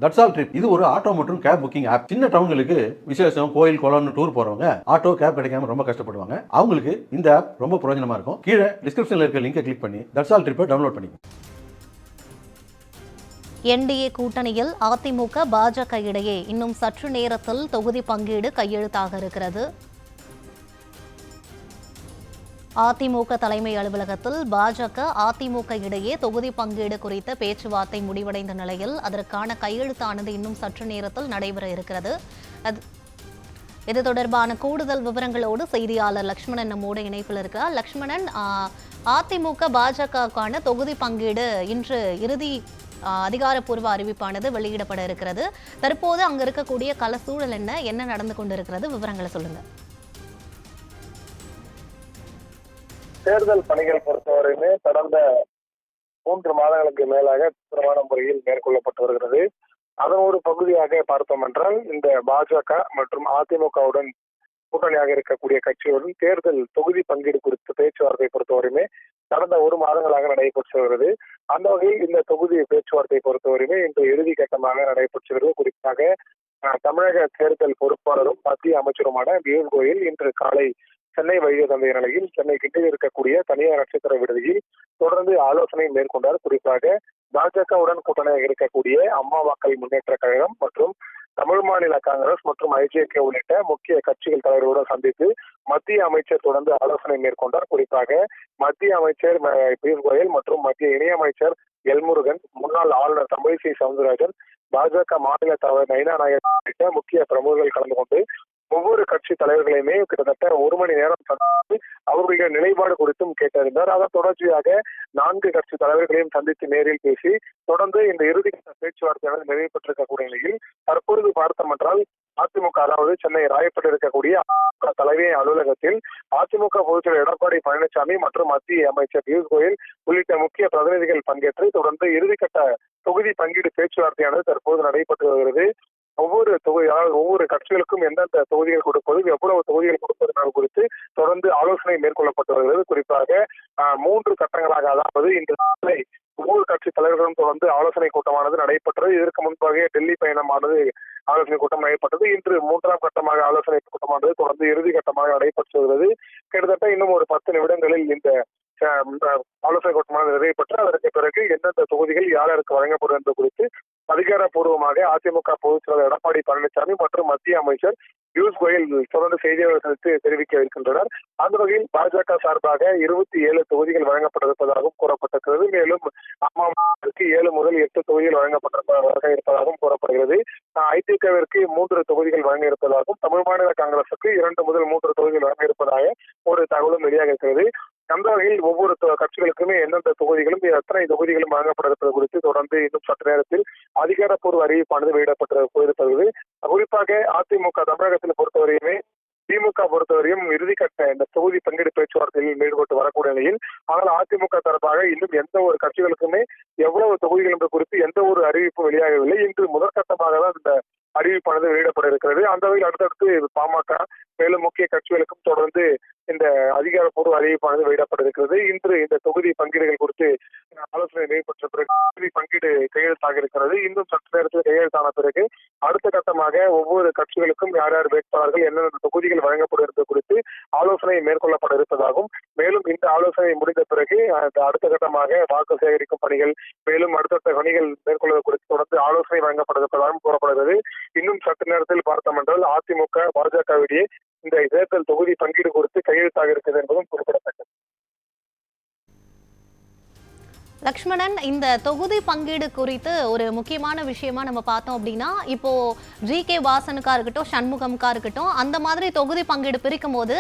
That's all trip இது ஒரு auto மற்றும் கேப் புக்கிங் ஆப். சின்ன டவுன்களுக்கு விசேஷம், கோயில், குளம்னு டூர் போறவங்க ஆட்டோ, கேப் கிடைக்காம ரொம்ப கஷ்டப்படுவாங்க. அவங்களுக்கு இந்த ஆப் ரொம்ப பிரயோஜனமா இருக்கும். கீழே டிஸ்கிரிப்ஷன்ல இருக்க லிங்கை கிளிக் பண்ணி தட்ஸ் ஆல் ட்ரிப்பை டவுன்லோட் பண்ணிக்கோங்க. என்டிஏ கூட்டணியில் அதிமுக, பாஜக இடையே இன்னும் சற்று நேரத்தில் தொகுதி பங்கீடு கையெழுத்தாக இருக்கிறது. அதிமுக தலைமை அலுவலகத்தில் பாஜக, அதிமுக இடையே தொகுதி பங்கீடு குறித்த பேச்சுவார்த்தை முடிவடைந்த நிலையில் அதற்கான கையெழுத்தானது இன்னும் சற்று நேரத்தில் நடைபெற இருக்கிறது. இது தொடர்பான கூடுதல் விவரங்களோடு செய்தியாளர் லக்ஷ்மணன் நம்மோடு இணைப்பில் இருக்கிறார். லக்ஷ்மணன், அதிமுக, பாஜகவுக்கான தொகுதி பங்கீடு இன்று இறுதி அதிகாரப்பூர்வ அறிவிப்பானது வெளியிடப்பட இருக்கிறது. தற்போது அங்க இருக்கக்கூடிய கள சூழல் என்ன நடந்து கொண்டிருக்கிறது, விவரங்களை சொல்லுங்க. தேர்தல் பணிகள் பொறுத்தவரையுமே கடந்த 3 மாதங்களுக்கு மேலாக தீவிரமான முறையில் மேற்கொள்ளப்பட்டு வருகிறது. அதன் ஒரு பகுதியாக பார்த்தோம் என்றால் இந்த பாஜக மற்றும் அதிமுகவுடன் கூட்டணியாக இருக்கக்கூடிய கட்சியுடன் தேர்தல் தொகுதி பங்கீடு குறித்த பேச்சுவார்த்தை பொறுத்தவரையுமே கடந்த 1 மாதங்களாக நடைபெற்று வருகிறது. அந்த வகையில் இந்த தொகுதி பேச்சுவார்த்தை பொறுத்தவரையுமே இன்று இறுதி கட்டமாக நடைபெற்று. குறிப்பாக தமிழக தேர்தல் பொறுப்பாளரும் மத்திய அமைச்சருமான பியூஷ் கோயல் இன்று காலை சென்னை வருகை தந்த நிலையில் சென்னை கிண்டியில் இருக்கக்கூடிய தனியார் நட்சத்திர விடுதியில் தொடர்ந்து ஆலோசனை மேற்கொண்டார். குறிப்பாக பாஜகவுடன் கூட்டணியாக இருக்கக்கூடிய அம்மா மக்கள் முன்னேற்ற கழகம் மற்றும் தமிழ் மாநில காங்கிரஸ் மற்றும் ஐஜேகே உள்ளிட்ட முக்கிய கட்சிகள் தலைவர்களுடன் சந்தித்து மத்திய அமைச்சர் தொடர்ந்து ஆலோசனை மேற்கொண்டார். குறிப்பாக மத்திய அமைச்சர் பியூஷ் கோயல் மற்றும் மத்திய இணையமைச்சர் எல்முருகன், முன்னாள் ஆளுநர் தமிழிசை சவுந்தரராஜன், பாஜக மாநில தலைவர் நயினா நாயர் உள்ளிட்ட முக்கிய பிரமுகர்கள் கலந்து கொண்டு ஒவ்வொரு கட்சி தலைவர்களையுமே கிட்டத்தட்ட 1 மணி நேரம் சந்தித்து அவர்களுடைய நிலைப்பாடு குறித்தும் கேட்டறிந்தார். அதன் தொடர்ச்சியாக 4 கட்சி தலைவர்களையும் சந்தித்து நேரில் பேசி தொடர்ந்து இந்த இறுதிக்கட்ட பேச்சுவார்த்தையானது நிறைவு பெற்றிருக்கக்கூடிய நிலையில் தற்பொழுது பார்த்தோம் என்றால் அதிமுக, அதாவது சென்னை ராயப்பேட்டை இருக்கக்கூடிய தலைமை அலுவலகத்தில் அதிமுக பொதுச்செயலர் எடப்பாடி பழனிசாமி மற்றும் மத்திய அமைச்சர் பியூஷ் கோயல் உள்ளிட்ட முக்கிய பிரதிநிதிகள் பங்கேற்று தொடர்ந்து இறுதிக்கட்ட தொகுதி பங்கீடு பேச்சுவார்த்தையானது தற்போது நடைபெற்று வருகிறது. ஒவ்வொரு கட்சிகளுக்கும் எந்தெந்த தொகுதிகள் கொடுப்பது, எவ்வளவு தொகுதிகள் கொடுப்பது குறித்து தொடர்ந்து ஆலோசனை மேற்கொள்ளப்பட்டு வருகிறது. குறிப்பாக 3 கட்டங்களாக, அதாவது இன்று ஒவ்வொரு கட்சி தலைவர்களும் தொடர்ந்து ஆலோசனை கூட்டமானது நடைபெற்றது. இதற்கு முன்பாக டெல்லி பயணமானது ஆலோசனை கூட்டம் நடைபெற்றது. இன்று 3ஆம் கட்டமாக ஆலோசனை கூட்டமானது தொடர்ந்து இறுதி கட்டமாக நடைபெற்று வருகிறது. கிட்டத்தட்ட இன்னும் ஒரு 10 நிமிடங்களில் இந்த ஆலோசனை கூட்டமானது நிறைவேற்று அதற்கு பிறகு எந்தெந்த தொகுதிகள் யாருக்கு வழங்கப்படும் என்பது குறித்து அதிகாரப்பூர்வமாக அதிமுக பொதுச் செயலர் எடப்பாடி பழனிசாமி மற்றும் மத்திய அமைச்சர் பியூஷ் கோயல் தொடர்ந்து செய்தியாளர்களுக்கு தெரிவிக்க இருக்கின்றனர். அந்த வகையில் பாஜக சார்பாக 27 தொகுதிகள் வழங்கப்பட்டிருப்பதாகவும் கூறப்பட்டிருக்கிறது. மேலும் அம்மாவுக்கு 7 முதல் 8 தொகுதிகள் வழங்க இருப்பதாகவும் கூறப்படுகிறது. ஐதிகவிற்கு 3 தொகுதிகள் வழங்க இருப்பதாகவும், தமிழ் மாநில காங்கிரசுக்கு 2 முதல் 3 தொகுதிகள் வழங்க இருப்பதாக ஒரு தகவலும் வெளியாக இருக்கிறது. அந்த வகையில் ஒவ்வொரு கட்சிகளுக்குமே எந்தெந்த தொகுதிகளும் எத்தனை தொகுதிகளும் வழங்கப்பட இருப்பது குறித்து தொடர்ந்து இன்னும் சற்று நேரத்தில் அதிகாரப்பூர்வ அறிவிப்பானது வெளியிடப்பட்டிருப்பது. குறிப்பாக அதிமுக தமிழகத்தில் பொறுத்தவரையுமே திமுக பொறுத்தவரையும் இறுதிக்கட்ட இந்த தொகுதி பங்கீடு பேச்சுவார்த்தையில் ஈடுபட்டு வரக்கூடிய நிலையில், ஆனால் அதிமுக தரப்பாக இன்னும் எந்த ஒரு கட்சிகளுக்குமே எவ்வளவு தொகுதிகள் என்பது குறித்து எந்த ஒரு அறிவிப்பு வெளியாகவில்லை. இன்று முதற்கட்டமாக தான் இந்த அறிவிப்பானது வெளியிடப்பட இருக்கிறது. அந்த வகையில் அடுத்தடுத்து பாமக மேலும் முக்கிய கட்சிகளுக்கும் தொடர்ந்து இந்த அதிகாரப்பூர்வ அறிவிப்பானது வெளியிடப்பட்டிருக்கிறது. இன்று இந்த தொகுதி பங்கீடுகள் குறித்து ஆலோசனை நடைபெற்ற பிறகு தொகுதி பங்கீடு கையெழுத்தாக இருக்கிறது. இன்னும் சற்று நேரத்தில் கையெழுத்தான பிறகு அடுத்த கட்டமாக ஒவ்வொரு கட்சிகளுக்கும் யார் யார் வேட்பாளர்கள் எந்தெந்த தொகுதிகள் வழங்கப்படும் என்பது குறித்து ஆலோசனை மேற்கொள்ளப்பட இருப்பதாகவும், மேலும் இந்த ஆலோசனை முடிந்த பிறகு அடுத்த கட்டமாக வாக்கு சேகரிக்கும் பணிகள் மேலும் அடுத்தடுத்த பணிகள் மேற்கொள்வது குறித்து தொடர்ந்து ஆலோசனை வழங்கப்பட இருப்பதாகவும் கூறப்படுகிறது. இன்னும் சற்று நேரத்தில் பார்த்தோம் என்றால் அதிமுக பாஜகவிடையே இந்த தேர்தல் தொகுதி பங்கீடு குறித்து கையெழுத்தாக இருக்கிறது என்பதும் குறிப்பிடத்தக்கது. லக்ஷ்மணன், இந்த தொகுதி பங்கீடு குறித்து ஒரு முக்கியமான விஷயமா நம்ம பார்த்தோம் அப்படின்னா, இப்போ ஜி.கே. வாசனுக்கா இருக்கட்டும், சண்முகம்கா இருக்கட்டும், அந்த மாதிரி தொகுதி பங்கீடு பிரிக்கும் போது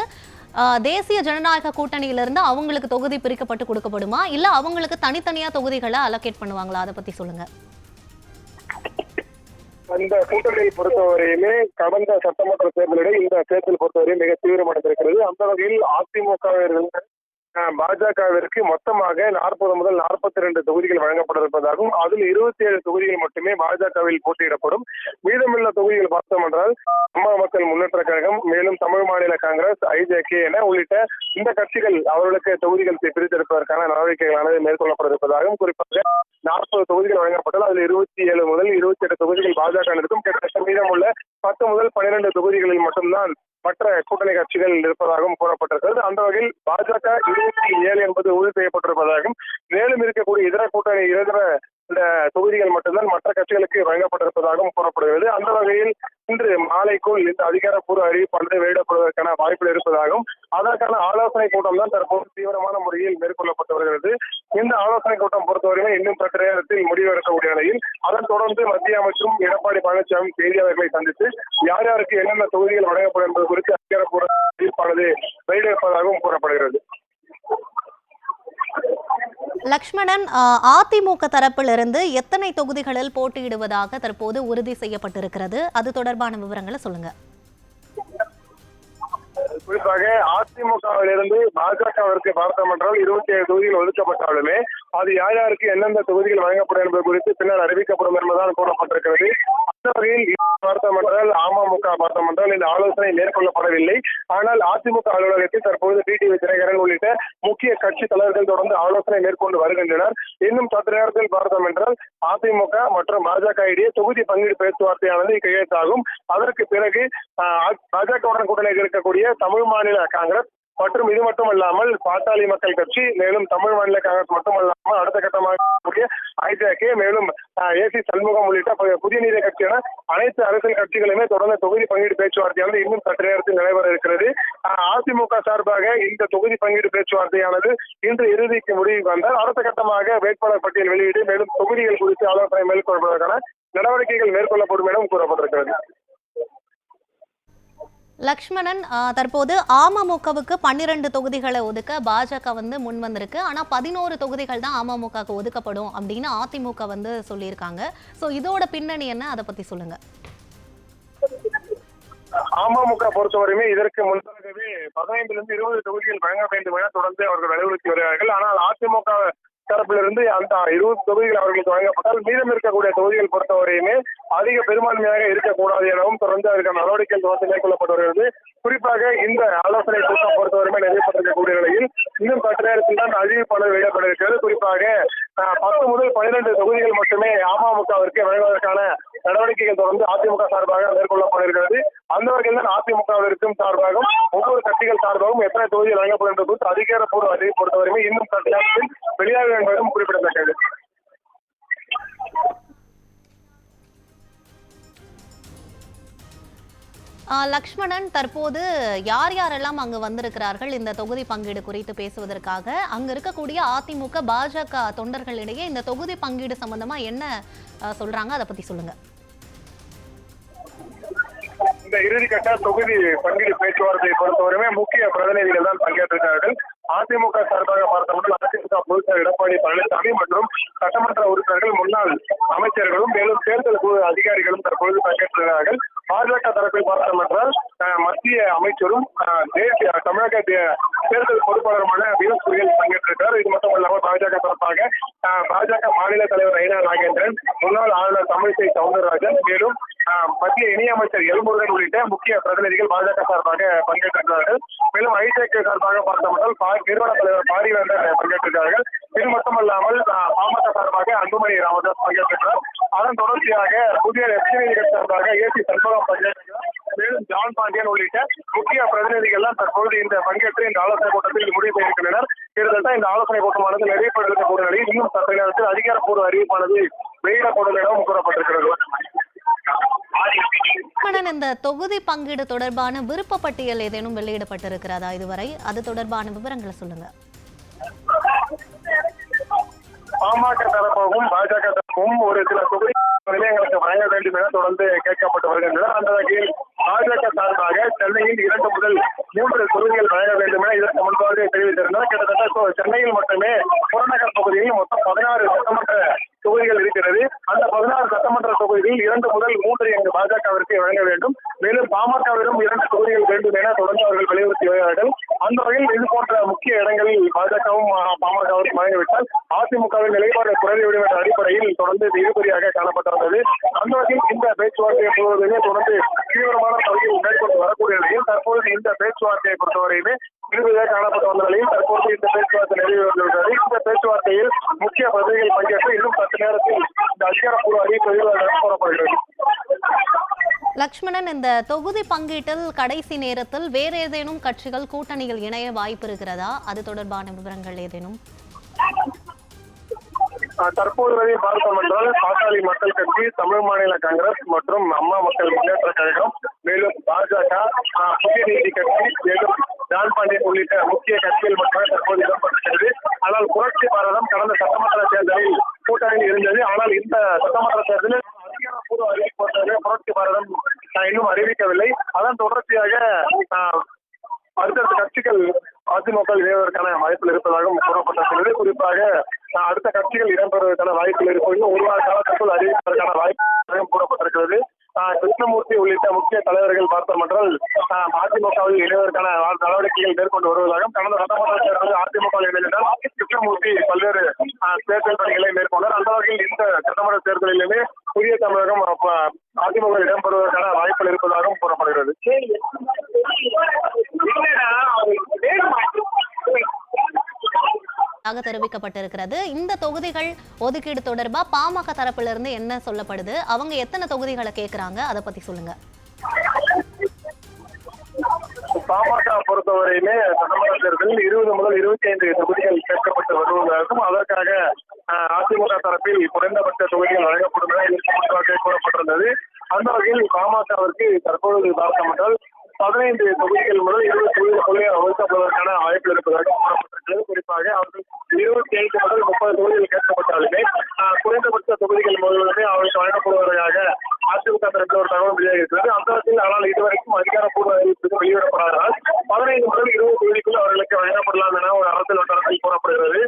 தேசிய ஜனநாயக கூட்டணியிலிருந்து அவங்களுக்கு தொகுதி பிரிக்கப்பட்டு கொடுக்கப்படுமா, இல்ல அவங்களுக்கு தனித்தனியா தொகுதிகளை அலோகேட் பண்ணுவாங்களா? அதை பத்தி சொல்லுங்க. அந்த கூட்டணியை பொறுத்தவரையிலே கடந்த சட்டமன்ற தேர்தலிடையே இந்த தேர்தல் பொறுத்தவரையில் மிக தீவிரமடைந்திருக்கிறது. அந்த வகையில் அதிமுக பாஜகவிற்கு மொத்தமாக 40 முதல் 42 தொகுதிகள் வழங்கப்பட இருப்பதாகவும் அதில் 27 தொகுதிகள் மட்டுமே பாஜகவில் போட்டியிடப்படும். மீதமுள்ள தொகுதிகள் பார்த்தோம் என்றால் அம்மா மக்கள் முன்னேற்ற கழகம், மேலும் தமிழ் மாநில காங்கிரஸ், ஐஜேகே என உள்ளிட்ட இந்த கட்சிகள் அவர்களுக்கு தொகுதிகள் பிரித்தெடுப்பதற்கான நடவடிக்கைகளானது மேற்கொள்ளப்பட இருப்பதாகவும், குறிப்பாக 40 தொகுதிகள் வழங்கப்பட்டால் அதில் 27 முதல் 28 தொகுதிகள் பாஜக இருக்கும். கிட்டத்தட்ட மீதமுள்ள 10 முதல் 12 தொகுதிகளில் மட்டும்தான் மற்ற கூட்டணி கட்சிகள் இருப்பதாகவும் கூறப்பட்டிருக்கிறது. அந்த வகையில் பாஜக 27 என்பது உறுதி செய்யப்பட்டிருப்பதாகவும், மேலும் இருக்கக்கூடிய இதர கூட்டணி இதர இந்த தொகுதிகள் மட்டும்தான் மற்ற கட்சிகளுக்கு வழங்கப்பட்டிருப்பதாகவும் கூறப்படுகிறது. அந்த வகையில் இன்று மாலைக்குள் இந்த அதிகாரப்பூர்வ அறிவிப்பானது வெளியிடப்படுவதற்கான வாய்ப்புகள் இருப்பதாகவும், அதற்கான ஆலோசனை கூட்டம் தான் தற்போது தீவிரமான முறையில் மேற்கொள்ளப்பட்டு வருகிறது. இந்த ஆலோசனை கூட்டம் பொறுத்தவரையிலே இன்னும் சற்று நேரத்தில் முடிவெடுக்கக்கூடிய நிலையில், அதன் தொடர்ந்து மத்திய அமைச்சரும் எடப்பாடி பழனிசாமி செய்தியாளர்களை சந்தித்து யார் யாருக்கு என்னென்ன தொகுதிகள் வழங்கப்படும் என்பது குறித்து அதிகாரப்பூர்வ அறிவிப்பானது வெளியிடப்பதாகவும் கூறப்படுகிறது. லக்ஷ்மணன், அதிமுக தரப்பிலிருந்து எத்தனை தொகுதிகளில் போட்டியிடுவதாக தற்போது உறுதி செய்யப்பட்டிருக்கிறது? அது தொடர்பான விவரங்களை சொல்லுங்க. குறிப்பாக அதிமுகவிலிருந்து பாஜகவிற்கு பார்த்தோம் என்றால் 27 தொகுதிகள் ஒதுக்கப்பட்டாலுமே அது யார் யாருக்கு எந்தெந்த தொகுதிகள் வழங்கப்படும் என்பது குறித்து பின்னர் அறிவிக்கப்படும் என்பதுதான் கூறப்பட்டிருக்கிறது. அந்த வகையில் பார்த்தோம் என்றால் அமமுக பார்த்தோம் என்றால் இந்த ஆலோசனை மேற்கொள்ளப்படவில்லை. ஆனால் அதிமுக அலுவலகத்தில் தற்போது டிடிவி தினகரன் உள்ளிட்ட முக்கிய கட்சி தலைவர்கள் தொடர்ந்து ஆலோசனை மேற்கொண்டு வருகின்றனர். இன்னும் சற்று நேரத்தில் பார்த்தோம் என்றால் அதிமுக மற்றும் பாஜக இடையே தொகுதி பங்கீடு பேச்சுவார்த்தையானது கையெழுத்தாகும். அதற்கு பிறகு பாஜகவுடன் கூட்டணி இருக்கக்கூடிய தமிழ் மாநில காங்கிரஸ் மற்றும் இது மட்டுமல்லாமல் பாட்டாளி மக்கள் கட்சி, மேலும் தமிழ் மாநில காங்கிரஸ் மட்டுமல்லாமல் அடுத்த கட்டமாக ஐஜேகே, மேலும் ஏசி சண்முகம் உள்ளிட்ட புதிய நீதி கட்சி என அனைத்து அரசியல் கட்சிகளுமே தொடர்ந்து தொகுதி பங்கீடு பேச்சுவார்த்தையானது இன்னும் சற்று நேரத்தில் நடைபெற இருக்கிறது. அதிமுக சார்பாக இந்த தொகுதி பங்கீடு பேச்சுவார்த்தையானது இன்று இறுதிக்கு முடிவு வந்தால் அடுத்த கட்டமாக வேட்பாளர் பட்டியல் வெளியீடு, மேலும் தொகுதிகள் குறித்து ஆலோசனை மேற்கொள்வதற்கான நடவடிக்கைகள் மேற்கொள்ளப்படும் எனவும் கூறப்பட்டிருக்கிறது. லக்ஷ்மணன், தற்போது அமமுகவுக்கு 12 தொகுதிகளை ஒதுக்க பாஜக முன் வந்திருக்கு. ஆனா 11 தொகுதிகள் தான் அமமுகவுக்கு ஒதுக்கப்படும் அப்படின்னு அதிமுக சொல்லியிருக்காங்க. சோ இதோட பின்னணி என்ன, அதை பத்தி சொல்லுங்க. அமமுக பொறுத்தவரையுமே இதற்கு முன்பாகவே 15 20 தொகுதிகள் வழங்க வேண்டும் என தொடர்ந்து அவர்கள் வலியுறுத்தி வருகிறார்கள். ஆனால் அதிமுக தரப்பிலிருந்து அந்த 20 தொகுதிகள் அவர்களுக்கு வழங்கப்பட்டால் மீதம் இருக்கக்கூடிய தொகுதிகள் பொறுத்தவரையுமே அதிக பெரும்பான்மையாக இருக்கக்கூடாது எனவும் தொடர்ந்து அதற்கான நடவடிக்கைகள் தொடர்ந்து மேற்கொள்ளப்பட்டு வருகிறது. குறிப்பாக இந்த ஆலோசனை கூட்டம் பொறுத்தவரைமே நிறைவேற்றக்கூடிய நிலையில் இன்னும் சற்று நேரத்தில் தான் அறிவிப்பாளர் வெளியிடப்பட இருக்கிறது. குறிப்பாக 10 முதல் 12 தொகுதிகள் மட்டுமே அமமுகவிற்கு வழங்குவதற்கான நடவடிக்கைகள் தொடர்ந்து அதிமுக சார்பாக மேற்கொள்ளப்பட இருக்கிறது. அந்த வகையில் தான் அதிமுகவிற்கும் சார்பாகவும் ஒவ்வொரு கட்சிகள் சார்பாகவும் எத்தனை தொகுதிகள் வழங்கப்படும் என்பது அதிகாரப்பூர்வ அறிவிப்பு பொறுத்தவரைமே இன்னும் சற்று நேரத்தில் வெளியாக என்பதும் குறிப்பிடத்தக்கது. லக்ஷ்மணன், தற்போது யார் யாரெல்லாம் அங்கு வந்திருக்கிறார்கள் இந்த தொகுதி பங்கீடு குறித்து பேசுவதற்காக? அங்க இருக்கக்கூடிய அதிமுக பாஜக தொண்டர்களிடையே இந்த தொகுதி பங்கீடு சம்பந்தமா என்ன சொல்றாங்க, அதை பத்தி சொல்லுங்க. இந்த இறுதிக்கட்ட தொகுதி பங்கீடு பேச்சுவார்த்தையை பொறுத்தவரைமே முக்கிய பிரதிநிதிகள் தான் பங்கேற்றிருக்கிறார்கள். அதிமுக சார்பாக பார்த்தோம்னா அதிமுக பொதுச்செயலர் எடப்பாடி பழனிசாமி மற்றும் சட்டமன்ற உறுப்பினர்கள், முன்னாள் அமைச்சர்களும், மேலும் தேர்தல் குழு அதிகாரிகளும் தற்பொழுது பங்கேற்றிருக்கிறார்கள். பாஜக தரப்பில் பார்த்தோம் என்றால் மத்திய அமைச்சரும் தேசிய தமிழக தேர்தல் பொறுப்பாளருமான வீரசுரியல் பங்கேற்றிருக்கிறார். இது மட்டுமல்லாமல் பாஜக தரப்பாக பாஜக மாநில தலைவர் ஐநா நாகேந்திரன், முன்னாள் ஆளுநர் தமிழிசை சவுந்தரராஜன், மேலும் மத்திய இணையமைச்சர் எல்முருகன் உள்ளிட்ட முக்கிய பிரதிநிதிகள் பாஜக சார்பாக பங்கேற்றிருக்கிறார்கள். மேலும் ஐஜேகே சார்பாக பார்த்தோம்னால் நிறுவன தலைவர் பாரிவேந்தர் பங்கேற்றிருக்கிறார்கள். இது மட்டுமல்லாமல் பாமக சார்பாக அன்புமணி ராமதாஸ் பங்கேற்றிருக்கிறார். அதன் தொடர்ச்சியாக புதிய எஸ்டிகள் சார்பாக ஏசி சண்முகம் பங்கேற்றிருக்கிறார். மேலும் ஜான் பாண்டியன் உள்ளிட்ட முக்கிய பிரதிநிதிகள் தான் தற்போது இந்த பங்கேற்று இந்த ஆலோசனை கூட்டத்தில் முடிவு செய்திருக்கின்றனர். கிட்டத்தட்ட இந்த ஆலோசனை கூட்டமானது நிறைவேற்றக்கூடிய நிலையில் இன்னும் சற்று நேரத்தில் அதிகாரப்பூர்வ அறிவிப்பானது வெளியிடப்படும் எனவும் கூறப்பட்டிருக்கிறது. இந்த தொகுதி பங்கீடு தொடர்பான விருப்ப பட்டியல் ஏதேனும் வெளியிடப்பட்டிருக்கிறதா இதுவரை? அது தொடர்பான விவரங்களை சொல்லுங்க. பாமக தரப்பாகவும் பாஜக தரப்பும் ஒரு சில தொகுதி நிலையங்களுக்கு வழங்க வேண்டும் என தொடர்ந்து கேட்கப்பட்டு வருகின்றன. அந்த வகையில் பாஜக சார்பாக சென்னையில் 2 முதல் 3 தொகுதிகள் வழங்க வேண்டும் என இதற்கு முன்பாக தெரிவித்திருந்தனர். கிட்டத்தட்ட சென்னையில் மட்டுமே புறநகர் பகுதியில் மொத்தம் 16 சட்டமன்ற தொகுதிகள் இருக்கிறது. அந்த 16 சட்டமன்ற தொகுதியில் 2 முதல் 3 எங்கு பாஜகவிற்கு வழங்க வேண்டும். மேலும் பாமகவிடம் 2 தொகுதிகள் வேண்டும் என தொடர்ந்து அவர்கள் வலியுறுத்தி வருகிறார்கள். அந்த வகையில் இது போன்ற முக்கிய இடங்களில் பாஜகவும் பாமகவிற்கு வழங்கிவிட்டால் அதிமுகவின் நிலைப்பாடு குறைந்துவிடும் என்ற அடிப்படையில் தொடர்ந்து இது இழுபறியாக காணப்பட்டு வந்தது. அந்த வகையில் இந்த பேச்சுவார்த்தையை பொறுத்தவரையுமே தொடர்ந்து தீவிரமான பகுதியில் மேற்கொண்டு வரக்கூடிய நிலையில் தற்போது இந்த பேச்சுவார்த்தையை பொறுத்தவரையுமே இறுதியாக காணப்பட்டு வந்த நிலையில் தற்போது இந்த பேச்சுவார்த்தை நிறைவு வந்துவிட்டது. இந்த பேச்சுவார்த்தையில் முக்கிய பதவிகள் பங்கேற்று இன்னும் 10 நேரத்தில் இந்த அதிகாரப்பூர்வ அறிவிப்பு கூறப்படுகிறது. லக்ஷ்மணன், இந்த தொகுதி பங்கீட்டில் கடைசி நேரத்தில் வேற ஏதேனும் கட்சிகள் கூட்டணியில் இணைய வாய்ப்பு இருக்கிறதா? அது தொடர்பான விவரங்கள் ஏதேனும்? தற்போது வரை பார்த்தோம் என்றால் பாட்டாளி மக்கள் கட்சி, தமிழ் மாநில காங்கிரஸ் மற்றும் அம்மா மக்கள் முன்னேற்ற கழகம், மேலும் பாஜக, புதிய நீதி கட்சி, மேலும் ஜான் பாண்டியன் உள்ளிட்ட முக்கிய கட்சிகள் மட்டுமே தற்போது இடம்பெற்றிருக்கிறது. ஆனால் புரட்சி பாரதம் கடந்த சட்டமன்ற தேர்தலில் கூட்டணியில் இருந்தது. ஆனால் இந்த சட்டமன்ற தேர்தலில் அதிகாரப்பூர்வ அறிவிப்பு புரட்சி பாரதம் இன்னும் அறிவிக்கவில்லை. அதன் தொடர்ச்சியாக அடுத்தடுத்த கட்சிகள் அதிமுக இணைவதற்கான வாய்ப்புகள் இருப்பதாகவும் கூறப்பட்டிருக்கிறது. குறிப்பாக அடுத்த கட்சிகள் இடம்பெறுவதற்கான வாய்ப்புகள் இருக்கும். இன்னும் 1 வார காலத்திற்குள் அறிவிப்பதற்கான வாய்ப்பு கூறப்பட்டிருக்கிறது. கிருஷ்ணமூர்த்தி உள்ளிட்ட முக்கிய தலைவர்கள் பார்த்தோம் என்றால் அதிமுகவில் இணைவதற்கான நடவடிக்கைகள் மேற்கொண்டு வருவதாகவும் கடந்த சட்டமன்ற தேர்தலில் அதிமுக இணைந்தால் கிருஷ்ணமூர்த்தி பல்வேறு தேர்தல் பணிகளை மேற்கொண்டார். அந்த வகையில் இந்த சட்டமன்ற தேர்தலிலுமே புதிய தமிழகம் அதிமுக இடம்பெறுவதற்கான வாய்ப்புகள் இருப்பதாகவும் கூறப்படுகிறது. தெரிவிக்கப்பட்டிருக்கிறது. இந்த தொகுதிகள் ஒதுக்கீடு தொடர்பா பாமக தரப்பிலிருந்து என்ன சொல்லப்படுது? அவங்க எத்தனை தொகுதிகளை கேட்கிறாங்க? அதை பத்தி சொல்லுங்க. பாமக பொறுத்தவரையுமே சட்டமன்ற தேர்தலில் 20 முதல் 25 தொகுதிகள் கேட்கப்பட்டு வருவதாகவும் அதற்காக அதிமுக தரப்பில் குறைந்தபட்ச தொகுதிகள் வழங்கப்படும் என கூறப்பட்டிருந்தது. அந்த வகையில் பாமகவிற்கு தற்போது பார்த்தோம் என்றால் 15 தொகுதிகள் முதல் 20 தொகுதிகளுக்குள்ளே ஒதுக்கப்படுவதற்கான வாய்ப்பு இருப்பதாக கூறப்பட்டிருக்கிறது. குறிப்பாக அவர்கள் 25 முதல் 30 தொகுதிகள் கேட்கப்பட்டாலுமே குறைந்தபட்ச தொகுதிகள் முழுவதுமே அவர்களுக்கு வழங்கப்படுவதற்காக அதிமுக தரப்பில் ஒரு தகவல் வெளியாகிருக்கிறது. அந்த வகையில் ஆனால் இதுவரைக்கும் அதிகாரப்பூர்வ அறிவிப்பு வெளியிடப்படாததால் 15 முதல் 20 தொகுதிக்குள் அவர்களுக்கு வழங்கப்படலாம் என ஒரு அரசியல் வட்டாரத்தில் கூறப்படுகிறது.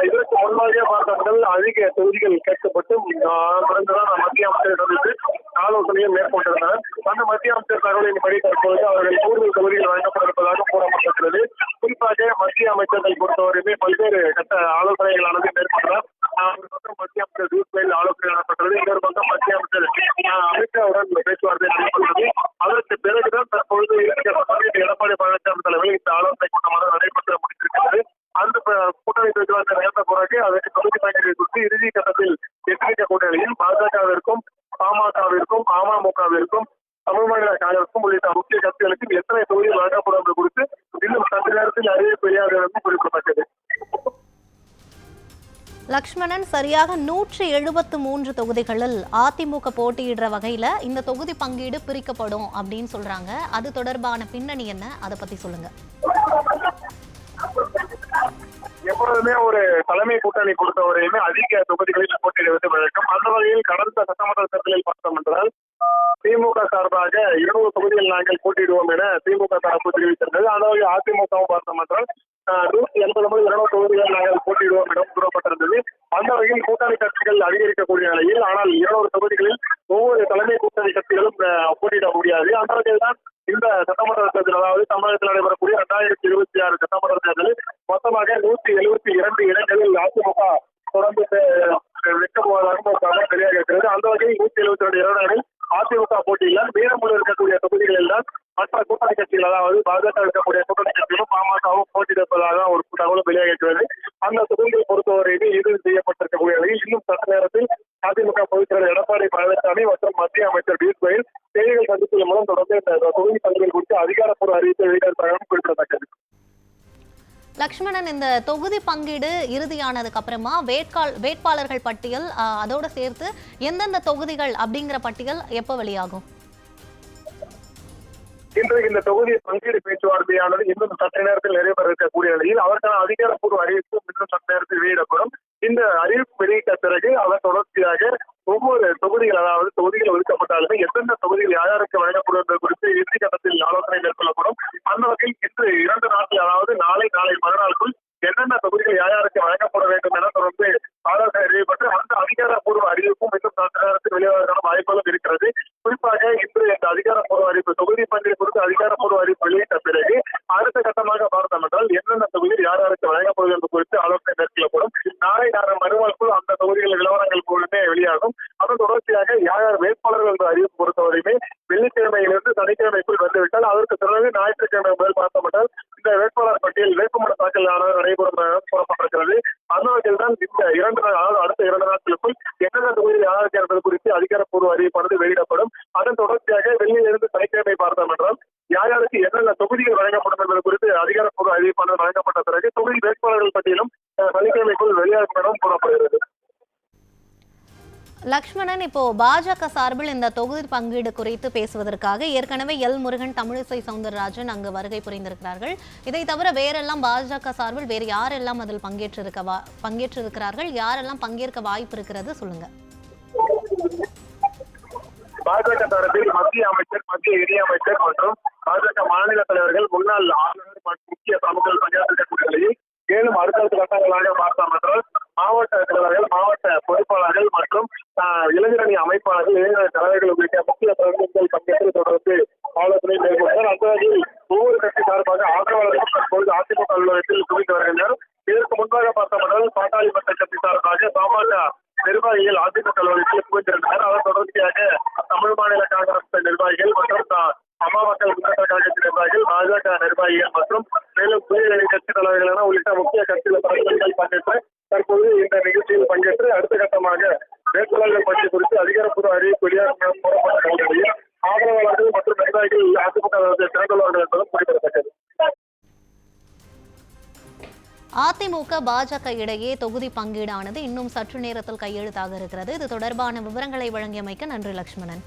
இதற்கு முன்பாக பார்த்தவர்கள் அதிக தொகுதிகள் கேட்கப்பட்டு குறைந்ததான் மத்திய அமைச்சரிடமிருந்து ஆலோசனையும் மேற்கொண்டிருந்தனர். அந்த மத்திய அமைச்சர் தகவலின்படி தற்போது அவர்கள் கூடுதல் தொகுதிகள் வழங்கப்பட்டிருப்பதாக கூறப்பட்டிருக்கிறது. குறிப்பாக மத்திய அமைச்சர்கள் பொறுத்தவரையுமே பல்வேறு கட்ட ஆலோசனைகளானது மேற்கொண்டனர். ஒரு பக்கம் மத்திய அமைச்சர் பியூஷ் ஆலோசனை நடத்தப்பட்டது. இன்னொரு பக்கம் மத்திய அமைச்சர் அமித்ஷாவுடன் பேச்சுவார்த்தை நடத்தப்பட்டது. அதற்கு பிறகுதான் தற்பொழுது எடப்பாடி பழனிசாமி தலைமையில் இந்த ஆலோசனை கூட்டமாக நடைபெற்று முடித்திருக்கிறது. அந்த கூட்டணி பேச்சுவார்த்தை நடத்த பிறகு அதற்கு தொகுதி பங்கீடு குறித்து இறுதி கட்டத்தில் எச்சரிக்கக்கூடிய நிலையில் பாஜகவிற்கும் பாமகவிற்கும் அமமுகவிற்கும் தமிழ் மாநில காங்கிரசுக்கும் உள்ளிட்ட முக்கிய கட்சிகளுக்கு எத்தனை தொகுதிகள் வழங்கப்படும் என்பது குறித்து இன்னும் சற்று நேரத்தில் அறிவிப்பு வெளியாகிறது குறிப்பிடத்தக்கது. லக்ஷ்மணன், சரியாக 173 தொகுதிகளில் அதிமுக போட்டியிடுற வகையில இந்த தொகுதி பங்கீடு பிரிக்கப்படும் அப்படின்னு சொல்றாங்க. அது தொடர்பான பின்னணி என்ன? அதை பத்தி சொல்லுங்க. எப்பொழுதுமே ஒரு தலைமை கூட்டணி பொறுத்தவரையுமே அதிக தொகுதிகளில் போட்டியிடுவது வழக்கம். அந்த வகையில் கடந்த சட்டமன்ற தேர்தலில் பார்த்தோம் என்றால் திமுக சார்பாக 200 தொகுதிகள் நாங்கள் போட்டியிடுவோம் என திமுக தரப்பு தெரிவித்திருந்தது. அந்த வகையில் அதிமுகவும் பார்த்தோம் என்றால் 180 முதல் 200 தொகுதிகள் நாங்கள் போட்டியிடுவோம் என கூறப்பட்டிருந்தது. அந்த வகையில் கூட்டணி கட்சிகள் அதிகரிக்கக்கூடிய நிலையில் ஆனால் 200 தொகுதிகளில் ஒவ்வொரு தலைமை கூட்டணி கட்சிகளும் போட்டியிட முடியாது. அந்த வகையில் தான் இந்த சட்டமன்ற தேர்தல், அதாவது தமிழகத்தில் நடைபெறக்கூடிய 2026 சட்டமன்ற தேர்தலில் மொத்தமாக 172 இடங்களில் அதிமுக தொடர்ந்து வெட்ட போவதாக வெளியாக இருக்கிறது. அந்த வகையில் 172 இடங்களில் அதிமுக போட்டியில் மீதமுள்ள இருக்கக்கூடிய தொகுதிகளில் தான் மற்ற கூட்டணி கட்சிகள், அதாவது பாஜக இருக்கக்கூடிய கூட்டணி கட்சிகளும் பாமகவும் போட்டியிடுவதாக ஒரு தகவல் வெளியாக இருக்கிறது. அந்த தொகுதிகளை பொறுத்தவரையிலே இறுதி செய்யப்பட்டிருக்கக்கூடிய நிலையில் இன்னும் சட்ட நேரத்தில் அதிமுக பொதுச் செயலர் எடப்பாடி பழனிசாமி மற்றும் மத்திய அமைச்சர் பியூஷ் கோயல் செய்திகள் சந்திப்பின் மூலம் தொடர்ந்து இந்த தொகுதி பங்குகள் குறித்து அதிகாரப்பூர்வ அறிவிப்பை வெளியிட்டிருப்பதாகவும் குறிப்பிடத்தக்கது. லக்ஷ்மணன், இந்த தொகுதி பங்கீடு இறுதியானதுக்கு அப்புறமா வேட்பாளர்கள் பட்டியல் அதோட சேர்த்து எந்தெந்த தொகுதிகள் அப்படிங்கிற பட்டியல் எப்ப வெளியாகும்? இன்று இந்த தொகுதி பங்கீடு பேச்சுவார்த்தையானது இன்னும் சற்று நேரத்தில் நிறைவேற இருக்கக்கூடிய நிலையில் அதற்கான அதிகாரப்பூர்வ அறிவிப்பு இன்னும் சற்று நேரத்தில் வெளியிடப்படும். இந்த அறிவிப்பு வெளியிட்ட பிறகு அதன் தொடர்ச்சியாக ஒவ்வொரு தொகுதிகள், அதாவது தொகுதிகள் ஒதுக்கப்பட்டாலுமே எந்தெந்த தொகுதிகள் யாருக்கு வழங்கப்படும் என்பது குறித்து இறுதி கட்டத்தில் ஆலோசனை மேற்கொள்ளப்படும். அந்த வகையில் இன்று 2 நாட்கள், அதாவது நாளை மறுநாளுக்குள் என்னென்ன தொகுதிகள் யாருக்கு வழங்கப்பட வேண்டும் என தொடர்ந்து ஆலோசனை அறிவிக்கப்பட்டு அந்த அதிகாரப்பூர்வ அறிவிப்பும் இன்னும் சற்று நேரத்தில் வெளியாவதற்கான வாய்ப்புகளும் இருக்கிறது. குறிப்பாக இன்று இந்த அதிகாரப்பூர்வ அறிவிப்பு தொகுதி பங்கீடு குறித்து அதிகாரப்பூர்வ அறிவிப்பு வெளியிட்ட பிறகு அடுத்த கட்டமாக பார்த்தோம் என்றால் என்னென்ன தொகுதியில் யாருக்கு வழங்கப்படுவது என்பது குறித்து ஆலோசனை மேற்கொள்ளப்படும். நாளை மறுநாளுக்குள் அந்த தொகுதிகளில் விவரங்கள் முழுமே வெளியாகும். அதன் தொடர்ச்சியாக யார் வேட்பாளர்கள் என்ற அறிவிப்பு பொறுத்தவரையுமே வெள்ளிக்கிழமையிலிருந்து சனிக்கிழமைக்குள் வந்துவிட்டால் அதற்கு பிறகு ஞாயிற்றுக்கிழமை முதல் பார்த்தோம் என்றால் இந்த வேட்பாளர் பட்டியல் வேட்புமனு தாக்கல் நடைபெறும் கூறப்பட்டிருக்கிறது. அந்த வகையில் தான் இந்த 2 நாள் அதாவது அடுத்த 2 நாட்களுக்குள் என்னென்ன தொகுதியில் யாருக்கு என்பது குறித்து அதிகாரப்பூர்வ அறிவிப்பானது வெளியிடப்படும். அதன் தொடர்ச்சியாக வெள்ளியிலிருந்து சனிக்கிழமை பார்த்தோம் என்றால் யாருக்கு என்னென்ன தொகுதிகள் வழங்கப்படும் என்பது குறித்து அதிகாரப்பூர்வ அறிவிப்பானது வழங்கப்பட்ட பிறகு தொகுதி வேட்பாளர்கள் பட்டியலும் சனிக்கிழமைக்குள் வெளியாகும் எனவும் கூறப்படுகிறது. லக்ஷ்மணன், இப்போ பாஜக சார்பில் இந்த தொகுதி பங்கீடு குறித்து பேசுவதற்காக ஏற்கனவே எல் முருகன், தமிழிசை சவுந்தரராஜன் அங்கு வருகை புரிந்திருக்கிறார்கள். இதை தவிர வேறெல்லாம் பாஜக சார்பில் வேறு யாரெல்லாம் அதில் பங்கேற்றிருக்கிறார்கள், யாரெல்லாம் பங்கேற்க வாய்ப்பு இருக்கிறது, சொல்லுங்க. பாஜக தரப்பில் மத்திய அமைச்சர், மத்திய இணையமைச்சர் மற்றும் பாஜக மாநில தலைவர்கள், முன்னாள் ஆளுநர் மற்றும் முக்கிய பிரமுகர்கள் பங்கேற்கக்கூடிய நிலையில் மேலும் அடுத்தடுத்த கட்டங்களாக பார்த்தோம் என்றால் மாவட்ட தலைவர்கள், மாவட்ட பொறுப்பாளர்கள் மற்றும் இளைஞரணி அமைப்பாளர்கள், இளைஞர் தலைவர்கள் உள்ளிட்ட முக்கிய பிரமுகர்கள் பங்கேற்று தொடர்ந்து ஆலோசனை மேற்கொண்டார். அந்த வகையில் ஒவ்வொரு கட்சி சார்பாக ஆதரவாளர்கள் தற்போது அதிமுக அலுவலகத்தில் குவித்து வருகின்றனர். இதற்கு முன்பாக பார்த்தோம் என்றால் பாட்டாளி மக்கள் கட்சி சார்பாக பாமக நிர்வாகிகள் அதிமுக அலுவலகத்தில் குவித்திருந்தனர். அதன் தொடர்ச்சியாக தமிழ் மாநில காங்கிரஸ் நிர்வாகிகள் மற்றும் அம்மா மக்கள் முன்னேற்ற கழகத்தின் நிர்வாகிகள், பாஜக நிர்வாகிகள் மற்றும் மேலும் புதிய கட்சி தலைவர்கள் என உள்ளிட்ட முக்கிய கட்சிகள் தலைவர்கள் பங்கேற்று தற்போது இந்த நிகழ்ச்சியில் பங்கேற்று அடுத்த கட்டமாக வேட்பாளர்கள் பற்றி குறித்து அதிகாரப்பூர்வ அறிவிப்பு வெளியாகும் போடப்பட்ட நிலையில் ஆதரவாளர்கள் மற்றும் நிர்வாகிகள் அதிமுக திரண்டுள்ளார்கள் என்பதும் குறிப்பிடத்தக்கது. அதிமுக பாஜக இடையே தொகுதி பங்கீடானது இன்னும் சற்று நேரத்தில் கையெழுத்தாக இருக்கிறது. இது தொடர்பான விவரங்களை வழங்கியமைக்கு நன்றி லக்ஷ்மணன்.